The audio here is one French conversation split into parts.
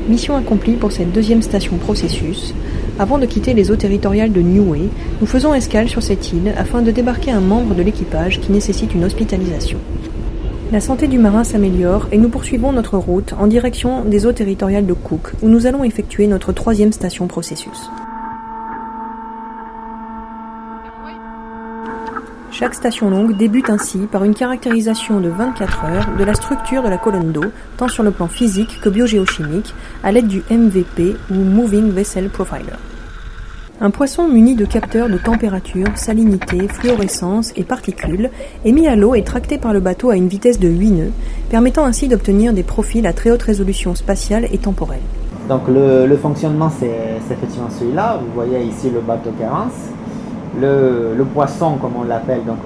Mission accomplie pour cette deuxième station processus. Avant de quitter les eaux territoriales de Niue, nous faisons escale sur cette île afin de débarquer un membre de l'équipage qui nécessite une hospitalisation. La santé du marin s'améliore et nous poursuivons notre route en direction des eaux territoriales de Cook, où nous allons effectuer notre troisième station processus. Chaque station longue débute ainsi par une caractérisation de 24 heures de la structure de la colonne d'eau, tant sur le plan physique que biogéochimique, à l'aide du MVP ou Moving Vessel Profiler. Un poisson muni de capteurs de température, salinité, fluorescence et particules est mis à l'eau et tracté par le bateau à une vitesse de 8 nœuds, permettant ainsi d'obtenir des profils à très haute résolution spatiale et temporelle. Donc le fonctionnement c'est effectivement celui-là, vous voyez ici le bateau qui avance. Le poisson, comme on l'appelle, donc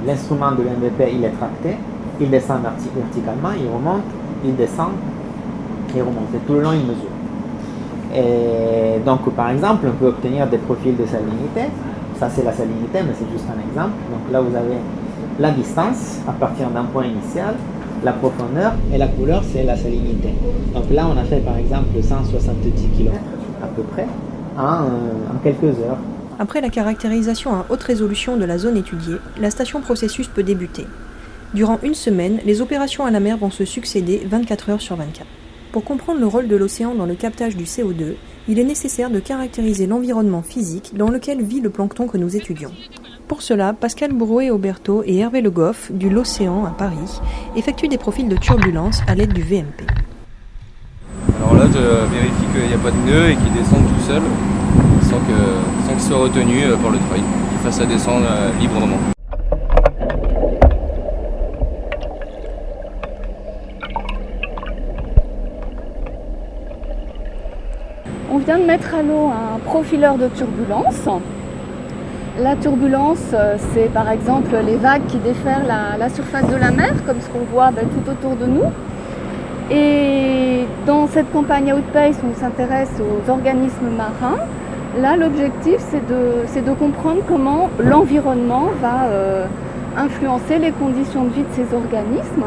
l'instrument de l'MVP, il est tracté, il descend verticalement, il remonte, il descend, il remonte, et tout le long il mesure. Et donc par exemple, on peut obtenir des profils de salinité, ça c'est la salinité, mais c'est juste un exemple. Donc là vous avez la distance à partir d'un point initial, la profondeur, et la couleur c'est la salinité. Donc là on a fait par exemple 170 km à peu près en quelques heures. Après la caractérisation à haute résolution de la zone étudiée, la station processus peut débuter. Durant une semaine, les opérations à la mer vont se succéder 24 heures sur 24. Pour comprendre le rôle de l'océan dans le captage du CO2, il est nécessaire de caractériser l'environnement physique dans lequel vit le plancton que nous étudions. Pour cela, Pascal Bourrouet-Auberto et Hervé Le Goff, du L'Océan à Paris, effectuent des profils de turbulence à l'aide du VMP. Alors là, je vérifie qu'il n'y a pas de nœud et qu'il descende tout seul, sans qu'il soit retenu par le treuil, qu'il fasse sa descente librement. On vient de mettre à l'eau un profileur de turbulence. La turbulence, c'est par exemple les vagues qui déferlent la surface de la mer, comme ce qu'on voit tout autour de nous. Et dans cette campagne Outpace, on s'intéresse aux organismes marins. Là, l'objectif, c'est de comprendre comment l'environnement va influencer les conditions de vie de ces organismes.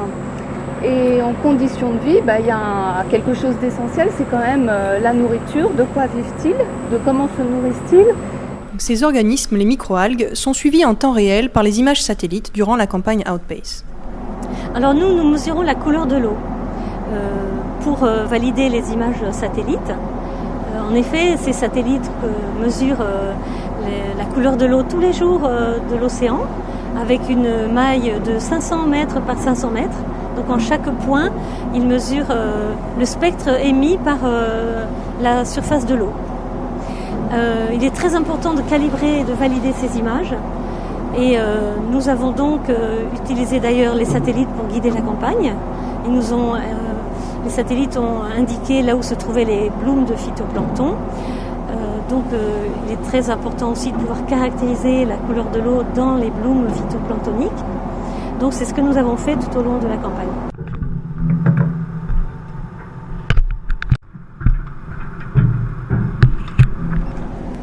Et en conditions de vie, il y a quelque chose d'essentiel, c'est quand même la nourriture. De quoi vivent-ils? De comment se nourrissent-ils? Ces organismes, les microalgues, sont suivis en temps réel par les images satellites durant la campagne Outpace. Alors nous mesurons la couleur de l'eau pour valider les images satellites. En effet, ces satellites mesurent la couleur de l'eau tous les jours de l'océan avec une maille de 500 mètres par 500 mètres. Donc en chaque point, ils mesurent le spectre émis par la surface de l'eau. Il est très important de calibrer et de valider ces images. Et nous avons donc utilisé d'ailleurs les satellites pour guider la campagne. Les satellites ont indiqué là où se trouvaient les blooms de phytoplancton. Donc il est très important aussi de pouvoir caractériser la couleur de l'eau dans les blooms phytoplanctoniques. Donc c'est ce que nous avons fait tout au long de la campagne.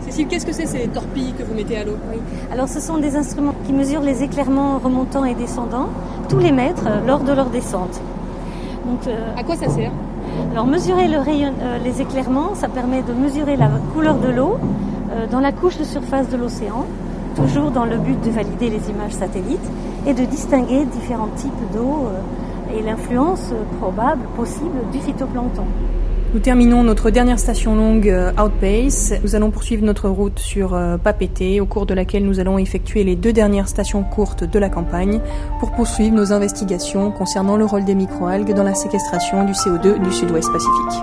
Cécile, qu'est-ce que c'est ces torpilles que vous mettez à l'eau? Oui. Alors ce sont des instruments qui mesurent les éclairements remontants et descendants tous les mètres lors de leur descente. Donc, à quoi ça sert? Alors mesurer les éclairements, ça permet de mesurer la couleur de l'eau dans la couche de surface de l'océan, toujours dans le but de valider les images satellites et de distinguer différents types d'eau et l'influence probable, possible du phytoplancton. Nous terminons notre dernière station longue Outpace. Nous allons poursuivre notre route sur Papeete, au cours de laquelle nous allons effectuer les 2 dernières stations courtes de la campagne pour poursuivre nos investigations concernant le rôle des microalgues dans la séquestration du CO2 du Sud-Ouest Pacifique.